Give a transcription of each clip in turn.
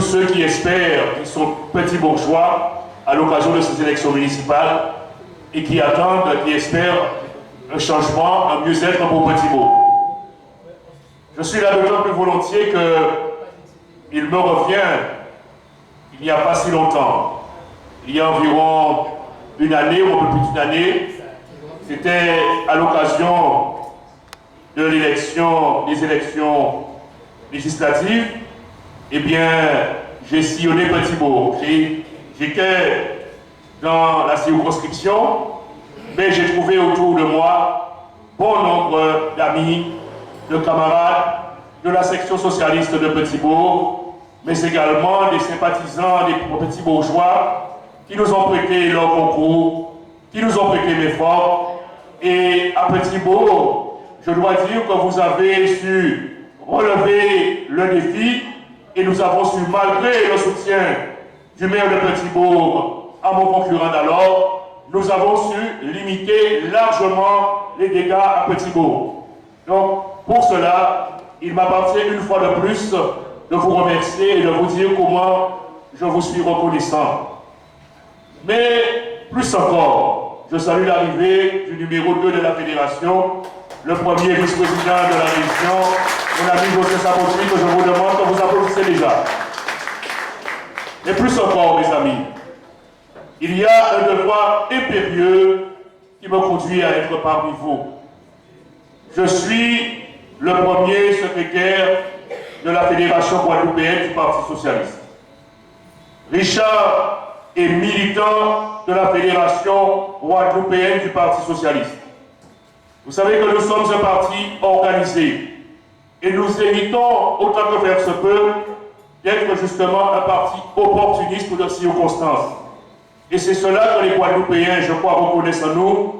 ceux qui espèrent qu'ils sont petits bourgeois à l'occasion de ces élections municipales et qui attendent, qui espèrent un changement, un mieux-être pour Petit-Bourg. Je suis là d'autant plus volontiers qu'il me revient, il n'y a pas si longtemps, il y a environ une année ou un peu plus d'une année, c'était à l'occasion de des élections législatives, eh bien, j'ai sillonné Petit-Bourg. J'étais dans la circonscription, mais j'ai trouvé autour de moi bon nombre d'amis, de camarades de la section socialiste de Petit-Bourg, mais également des sympathisants des petits bourgeois qui nous ont prêté leur concours, qui nous ont prêté mes forces. Et à Petit-Bourg, je dois dire que vous avez su relever le défi et nous avons su, malgré le soutien du maire de Petit-Bourg à mon concurrent d'alors, nous avons su limiter largement les dégâts à Petit-Bourg. Donc, pour cela, il m'appartient une fois de plus de vous remercier et de vous dire comment je vous suis reconnaissant. Mais plus encore, je salue l'arrivée du numéro 2 de la fédération, le premier vice-président de la région, mon ami José Sapotri, que je vous demande que vous applaudissez déjà. Et plus encore, mes amis, il y a un devoir impérieux qui me conduit à être parmi vous. Je suis le premier secrétaire de la Fédération guadeloupéenne du Parti socialiste. Richard est militant de la Fédération guadeloupéenne du Parti socialiste. Vous savez que nous sommes un parti organisé et nous évitons, autant que faire se peut, d'être justement un parti opportuniste ou de circonstances. Et c'est cela que les Guadeloupéens, je crois, reconnaissent en nous.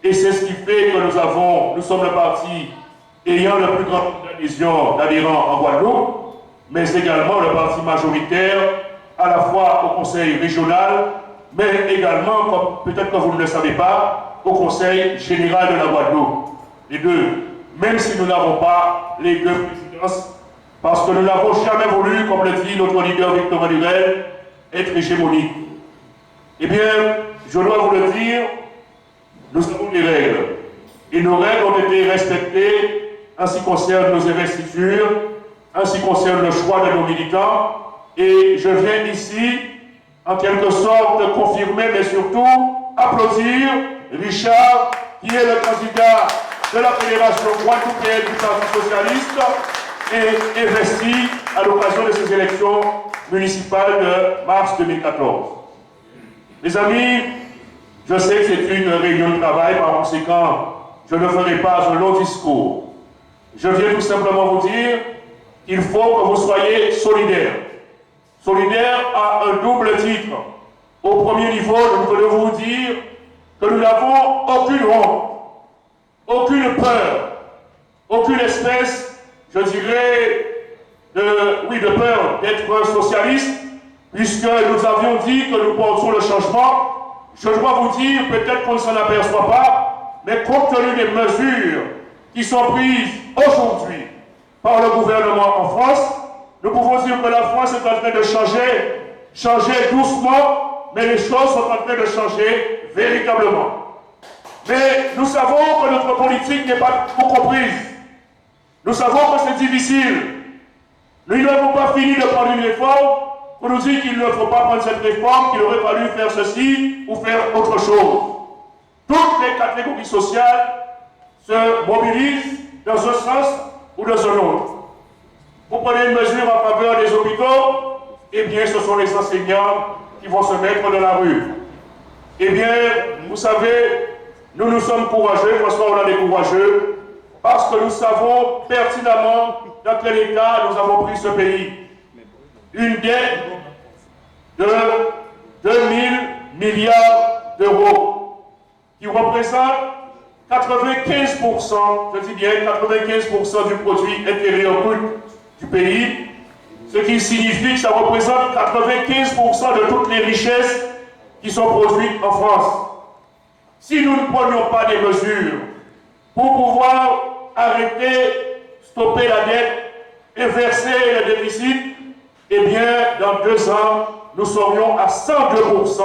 Et c'est ce qui fait que nous sommes le parti ayant le plus grand nombre d'adhérents en Guadeloupe, mais également le parti majoritaire, à la fois au conseil régional, mais également, comme peut-être que vous ne le savez pas, au conseil général de la Guadeloupe. Les deux, même si nous n'avons pas les deux présidences, parce que nous n'avons jamais voulu, comme le dit notre leader Victor Manuel, être hégémonique. Eh bien, je dois vous le dire, nous avons des règles. Et nos règles ont été respectées en ce qui concerne nos investitures, en ce qui concerne le choix de nos militants. Et je viens ici, en quelque sorte, confirmer, mais surtout applaudir Richard, qui est le candidat de la Fédération guadeloupéenne du Parti socialiste et investi à l'occasion de ces élections municipales de mars 2014. Mes amis, je sais que c'est une réunion de travail, par conséquent, je ne ferai pas un long discours. Je viens tout simplement vous dire qu'il faut que vous soyez solidaires. Solidaires à un double titre. Au premier niveau, je voulais vous dire que nous n'avons aucune honte, aucune peur, aucune espèce, je dirais, de peur d'être socialiste, puisque nous avions dit que nous portions le changement. Je dois vous dire, peut-être qu'on ne s'en aperçoit pas, mais compte tenu des mesures qui sont prises aujourd'hui par le gouvernement en France, nous pouvons dire que la France est en train de changer doucement, mais les choses sont en train de changer véritablement. Mais nous savons que notre politique n'est pas tout comprise. Nous savons que c'est difficile. Nous n'avons pas fini de prendre une réforme pour nous dire qu'il ne faut pas prendre cette réforme, qu'il aurait fallu faire ceci ou faire autre chose. Toutes les catégories sociales se mobilisent dans un sens ou dans un autre. Vous prenez une mesure en faveur des hôpitaux, eh bien ce sont les enseignants qui vont se mettre dans la rue. Eh bien, vous savez, nous sommes courageux, François Hollande est courageux, parce que nous savons pertinemment dans quel état nous avons pris ce pays. Une dette de 2000 milliards d'euros, qui représente 95%, je dis bien 95% du produit intérieur brut du pays, ce qui signifie que ça représente 95% de toutes les richesses qui sont produites en France. Si nous ne prenions pas des mesures pour pouvoir arrêter, stopper la dette, inverser le déficit, eh bien, dans 2 ans, nous serions à 102%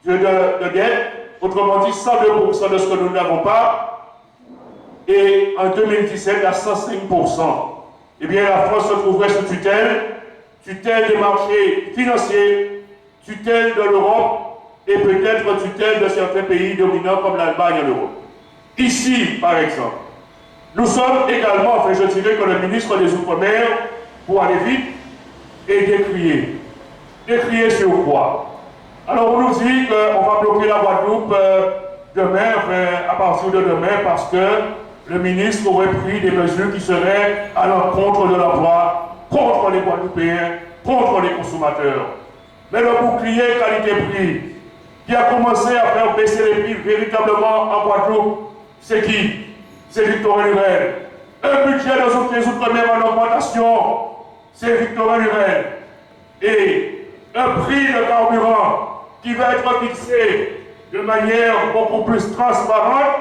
de dette, autrement dit 102% de ce que nous n'avons pas, et en 2017 à 105%. Eh bien, la France se trouverait sous tutelle des marchés financiers, tutelle de l'Europe, et peut-être tutelle de certains pays dominants comme l'Allemagne en Europe. Ici, par exemple, nous sommes également, enfin je dirais que le ministre des Outre-mer, pour aller vite, est décrié. Décrié sur quoi? Alors on nous dit qu'on va bloquer la Guadeloupe demain, enfin, à partir de demain, parce que le ministre aurait pris des mesures qui seraient à l'encontre de l'emploi, contre les Guadeloupéens, contre les consommateurs. Mais le bouclier qualité-prix, qui a commencé à faire baisser les prix véritablement en Guadeloupe, c'est qui? C'est Victorin Lurel. Un budget des Outre-mer en augmentation, c'est Victorin Lurel. Et un prix de carburant qui va être fixé de manière beaucoup plus transparente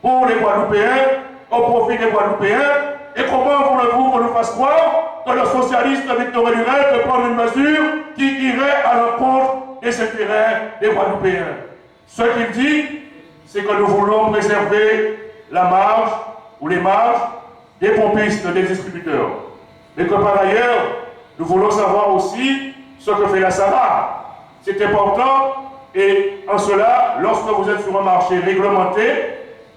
pour les Guadeloupéens, au profit des Guadeloupéens. Et comment voulez-vous qu'on nous fasse croire que le socialiste Victorin Lurel peut prendre une mesure qui irait à l'encontre des intérêts des Guadeloupéens? Ce qu'il dit, c'est que nous voulons préserver la marge ou les marges des pompistes, des distributeurs. Mais que par ailleurs, nous voulons savoir aussi ce que fait la SARA. C'est important et en cela, lorsque vous êtes sur un marché réglementé,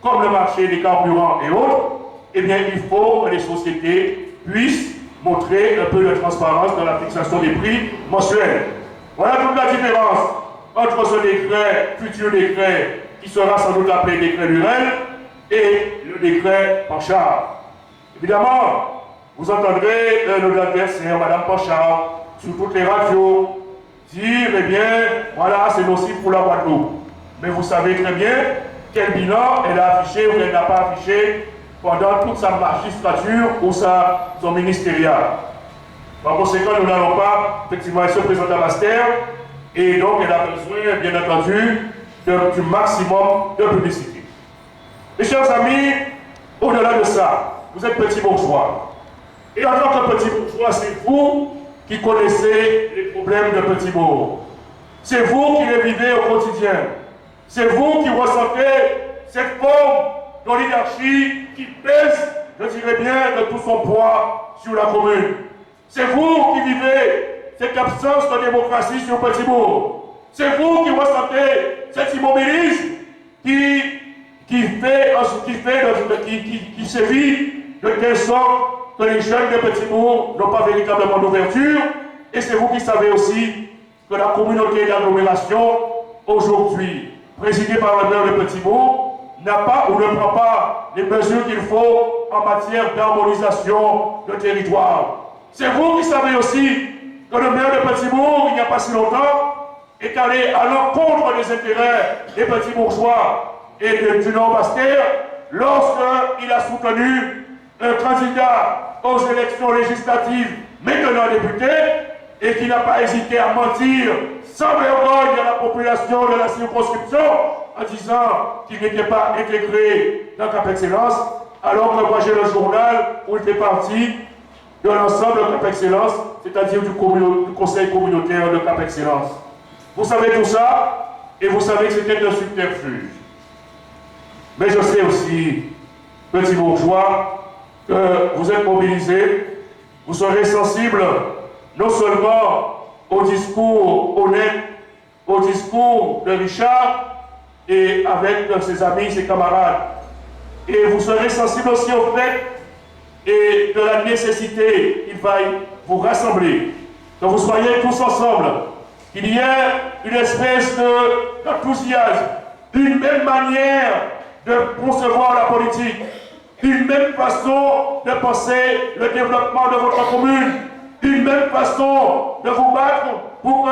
comme le marché des carburants et autres, eh bien il faut que les sociétés puissent montrer un peu de transparence dans la fixation des prix mensuels. Voilà toute la différence entre ce décret, futur décret, qui sera sans doute appelé décret Lurel, et le décret Panchard. Évidemment, vous entendrez nos adversaires, Mme Panchard, sur toutes les radios, dire, eh bien, voilà, c'est nocif pour la Guadeloupe. Mais vous savez très bien quel bilan elle a affiché ou elle n'a pas affiché pendant toute sa magistrature ou son ministériel. Par conséquent, nous n'allons pas, effectivement, elle se présente à Master, et donc elle a besoin, bien entendu, du maximum de publicité. Mes chers amis, au-delà de ça, vous êtes petits bourgeois. Et en tant que petits bourgeois, c'est vous qui connaissez les problèmes de petits bourgs. C'est vous qui les vivez au quotidien. C'est vous qui ressentez cette forme d'oligarchie qui pèse, je dirais bien, de tout son poids sur la commune. C'est vous qui vivez cette absence de démocratie sur Petit Bourg. C'est vous qui ressentez cet immobilisme qui sévit de telle sorte que les jeunes de Petit Bourg n'ont pas véritablement d'ouverture. Et c'est vous qui savez aussi que la communauté d'agglomération, aujourd'hui, présidée par le maire de Petit Bourg, n'a pas ou ne prend pas les mesures qu'il faut en matière d'harmonisation de territoire. C'est vous qui savez aussi que le maire de Petit Bourg, il n'y a pas si longtemps, est allé à l'encontre des intérêts des petits bourgeois et du Nord-Bastère lorsqu'il a soutenu un candidat aux élections législatives, maintenant député, et qui n'a pas hésité à mentir sans vergogne à la population de la circonscription en disant qu'il n'était pas intégré dans Cap Excellence, alors que moi j'ai le journal où il fait partie de l'ensemble de Cap Excellence, c'est-à-dire du conseil communautaire de Cap Excellence. Vous savez tout ça, et vous savez que c'était un subterfuge. Mais je sais aussi, petits bourgeois, que vous êtes mobilisés, vous serez sensibles non seulement au discours honnête, au discours de Richard, et avec ses amis, ses camarades. Et vous serez sensibles aussi au fait et de la nécessité qu'il faille vous rassembler, que vous soyez tous ensemble, qu'il y ait une espèce d'enthousiasme, une même manière de concevoir la politique, une même façon de penser le développement de votre commune, une même façon de vous battre pour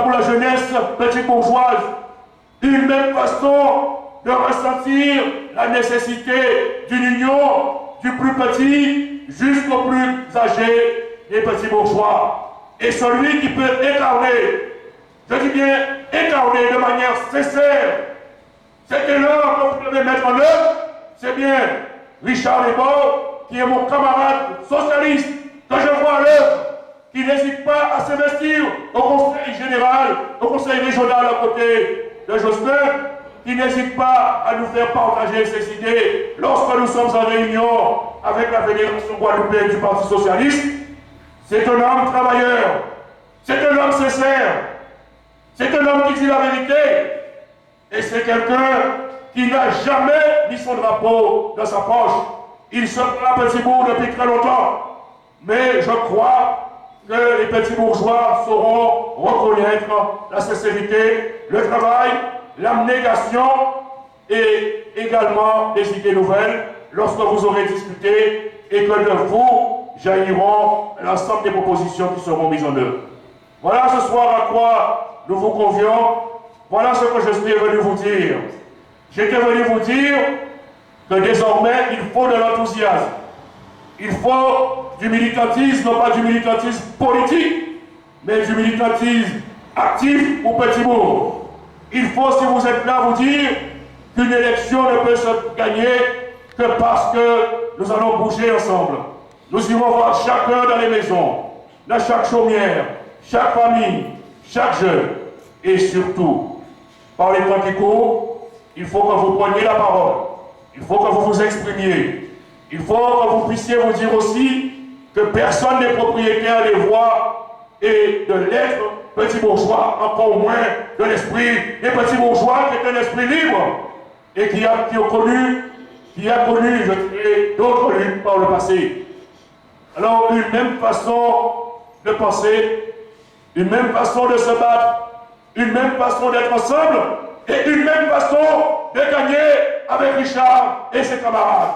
la jeunesse petite bourgeoise, une même façon de ressentir la nécessité d'une union du plus petit jusqu'au plus âgé des petits bourgeois. Et celui qui peut incarner, je dis bien incarner de manière sincère, cet élan que vous devez mettre en œuvre, c'est bien Richard Lebord, qui est mon camarade socialiste, que je vois à l'œuvre qui n'hésitent pas à s'investir au conseil général, au conseil régional à côté de Jospin, qui n'hésitent pas à nous faire partager ses idées lorsque nous sommes en réunion avec la Fédération guadeloupéenne du Parti Socialiste. C'est un homme travailleur, c'est un homme sincère, c'est un homme qui dit la vérité, et c'est quelqu'un qui n'a jamais mis son drapeau dans sa poche. Il se bat à Petit-Bourg depuis très longtemps, mais je crois que les petits bourgeois sauront reconnaître la sincérité, le travail, l'abnégation et également des idées nouvelles lorsque vous aurez discuté et que de vous jailliront l'ensemble des propositions qui seront mises en œuvre. Voilà ce soir à quoi nous vous convions. Voilà ce que je suis venu vous dire. J'étais venu vous dire que désormais il faut de l'enthousiasme. Il faut du militantisme, non pas du militantisme politique, mais du militantisme actif ou petit bourg. Il faut, si vous êtes là, vous dire qu'une élection ne peut se gagner que parce que nous allons bouger ensemble. Nous irons voir chacun dans les maisons, dans chaque chaumière, chaque famille, chaque jeune. Et surtout, par les temps qui courent, il faut que vous preniez la parole. Il faut que vous vous exprimiez. Il faut que vous puissiez vous dire aussi que personne n'est propriétaire des voix et de l'être petit bourgeois, encore moins de l'esprit des petits bourgeois qui est un esprit libre et qui a connu, je dirais, d'autres luttes par le passé. Alors, une même façon de penser, une même façon de se battre, une même façon d'être ensemble et une même façon de gagner avec Richard et ses camarades.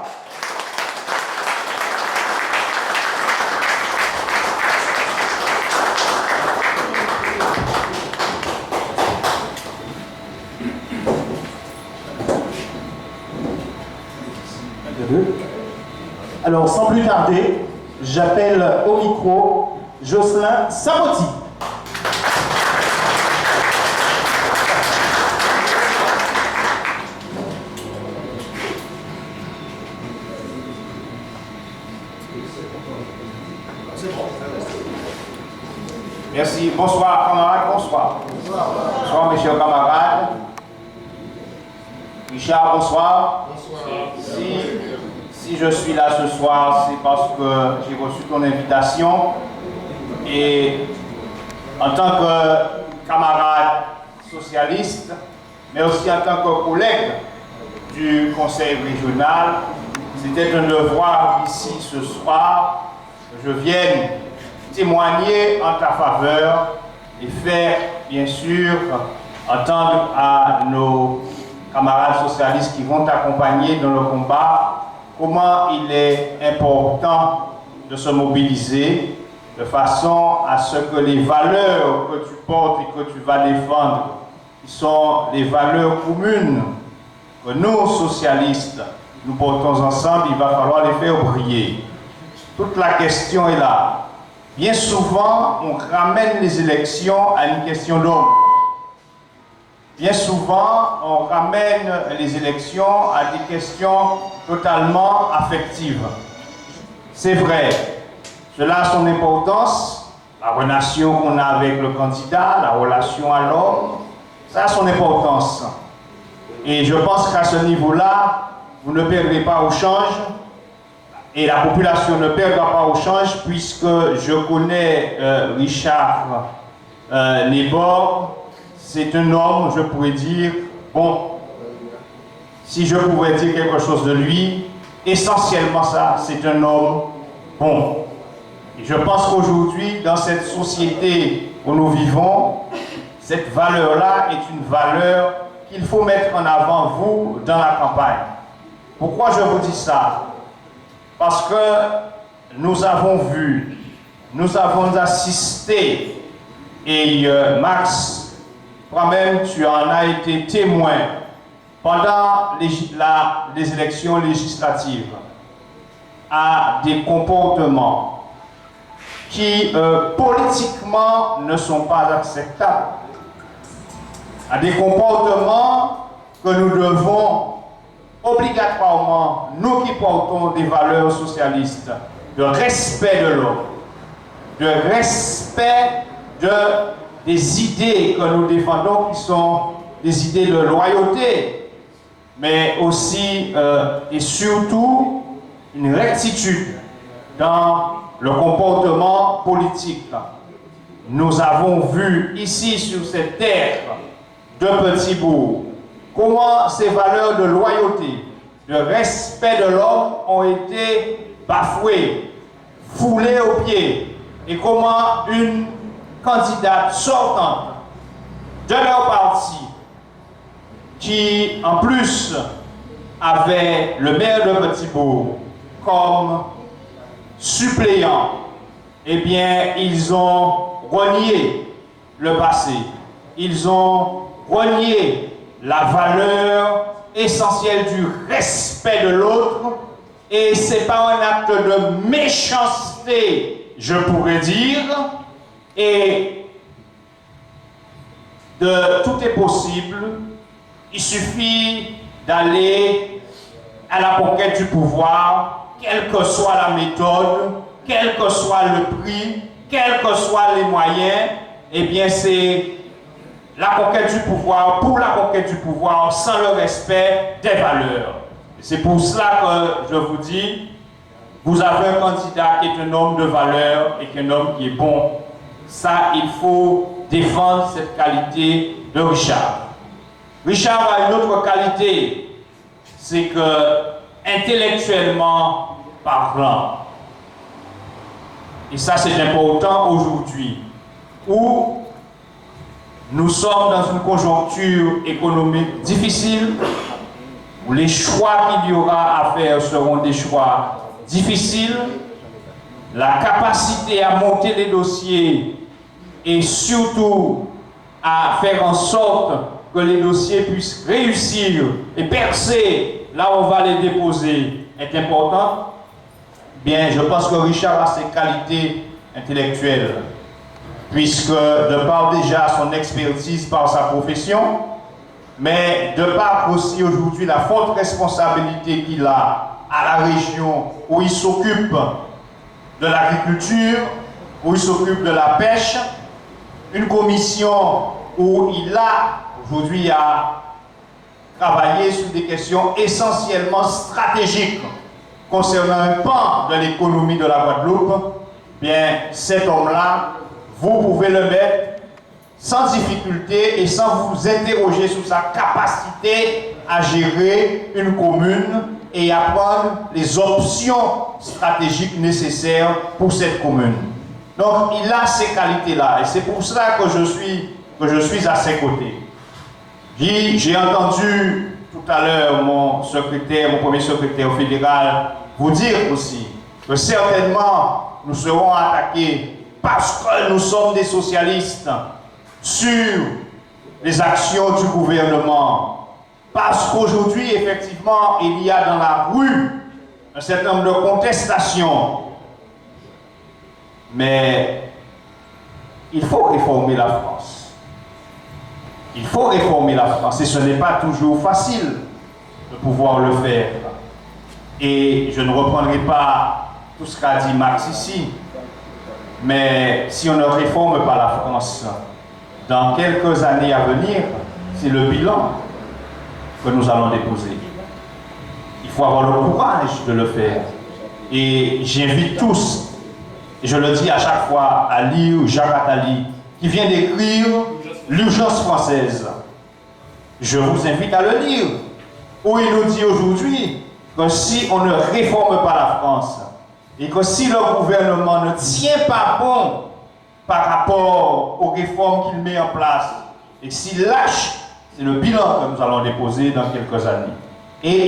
Alors, sans plus tarder, j'appelle au micro Jocelyn Samoti. Merci. Bonsoir, camarades. Bonsoir. Bonsoir, mes chers camarades. Richard, bonsoir. Si je suis là ce soir, c'est parce que j'ai reçu ton invitation. Et en tant que camarade socialiste, mais aussi en tant que collègue du conseil régional, c'était un devoir ici ce soir que je vienne témoigner en ta faveur et faire, bien sûr, entendre à nos camarades socialistes qui vont t'accompagner dans le combat comment il est important de se mobiliser de façon à ce que les valeurs que tu portes et que tu vas défendre, qui sont les valeurs communes que nous, socialistes, nous portons ensemble, il va falloir les faire briller. Toute la question est là. Bien souvent, on ramène les élections à une question d'homme. Bien souvent, on ramène les élections à des questions totalement affectives. C'est vrai, cela a son importance, la relation qu'on a avec le candidat, la relation à l'homme, ça a son importance. Et je pense qu'à ce niveau-là, vous ne perdrez pas au change, et la population ne perdra pas au change, puisque je connais Richard Lebord. C'est un homme, je pourrais dire, bon, si je pouvais dire quelque chose de lui, essentiellement ça, c'est un homme bon. Et je pense qu'aujourd'hui, dans cette société où nous vivons, cette valeur-là est une valeur qu'il faut mettre en avant, vous, dans la campagne. Pourquoi je vous dis ça? Parce que nous avons vu, nous avons assisté, et Max, toi-même, tu en as été témoin pendant les élections législatives à des comportements qui, politiquement, ne sont pas acceptables, à des comportements que nous devons obligatoirement, nous qui portons des valeurs socialistes, de respect de l'homme, de respect des idées que nous défendons, qui sont des idées de loyauté, mais aussi et surtout une rectitude dans le comportement politique. Nous avons vu ici sur cette terre de Petit-Bourg comment ces valeurs de loyauté, de respect de l'homme ont été bafouées, foulées aux pieds, et comment une candidate sortante de leur parti, qui en plus avait le maire de Petit-Bourg comme suppléant, eh bien, ils ont renié le passé. Ils ont renié la valeur essentielle du respect de l'autre, et c'est pas un acte de méchanceté, je pourrais dire, et tout est possible. Il suffit d'aller à la conquête du pouvoir, quelle que soit la méthode, quel que soit le prix, quels que soient les moyens. Eh bien, c'est la conquête du pouvoir pour la conquête du pouvoir, sans le respect des valeurs. C'est pour cela que je vous dis, vous avez un candidat qui est un homme de valeur et un homme qui est bon. Ça, il faut défendre cette qualité de Richard. Richard a une autre qualité, c'est que, intellectuellement parlant, et ça c'est important aujourd'hui, où nous sommes dans une conjoncture économique difficile, où les choix qu'il y aura à faire seront des choix difficiles, la capacité à monter les dossiers et surtout à faire en sorte que les dossiers puissent réussir et percer là où on va les déposer est important. Bien, je pense que Richard a ses qualités intellectuelles, puisque de par déjà son expertise par sa profession, mais de par aussi aujourd'hui la forte responsabilité qu'il a à la région où il s'occupe de l'agriculture, où il s'occupe de la pêche, une commission où il a aujourd'hui à travailler sur des questions essentiellement stratégiques concernant un pan de l'économie de la Guadeloupe. Bien, cet homme-là, vous pouvez le mettre sans difficulté et sans vous interroger sur sa capacité à gérer une commune et à prendre les options stratégiques nécessaires pour cette commune. Donc, il a ces qualités-là et c'est pour cela que je suis à ses côtés. J'ai entendu tout à l'heure mon premier secrétaire fédéral, vous dire aussi que certainement nous serons attaqués parce que nous sommes des socialistes sur les actions du gouvernement. Parce qu'aujourd'hui, effectivement, il y a dans la rue un certain nombre de contestations. Mais il faut réformer la France. Il faut réformer la France et ce n'est pas toujours facile de pouvoir le faire. Et je ne reprendrai pas tout ce qu'a dit Max ici, mais si on ne réforme pas la France, dans quelques années à venir, c'est le bilan que nous allons déposer. Il faut avoir le courage de le faire. Et j'invite tous, et je le dis à chaque fois, à lire Jacques Attali, qui vient d'écrire L'urgence française. Je vous invite à le lire, où il nous dit aujourd'hui que si on ne réforme pas la France, et que si le gouvernement ne tient pas bon par rapport aux réformes qu'il met en place, et s'il lâche, c'est le bilan que nous allons déposer dans quelques années. Et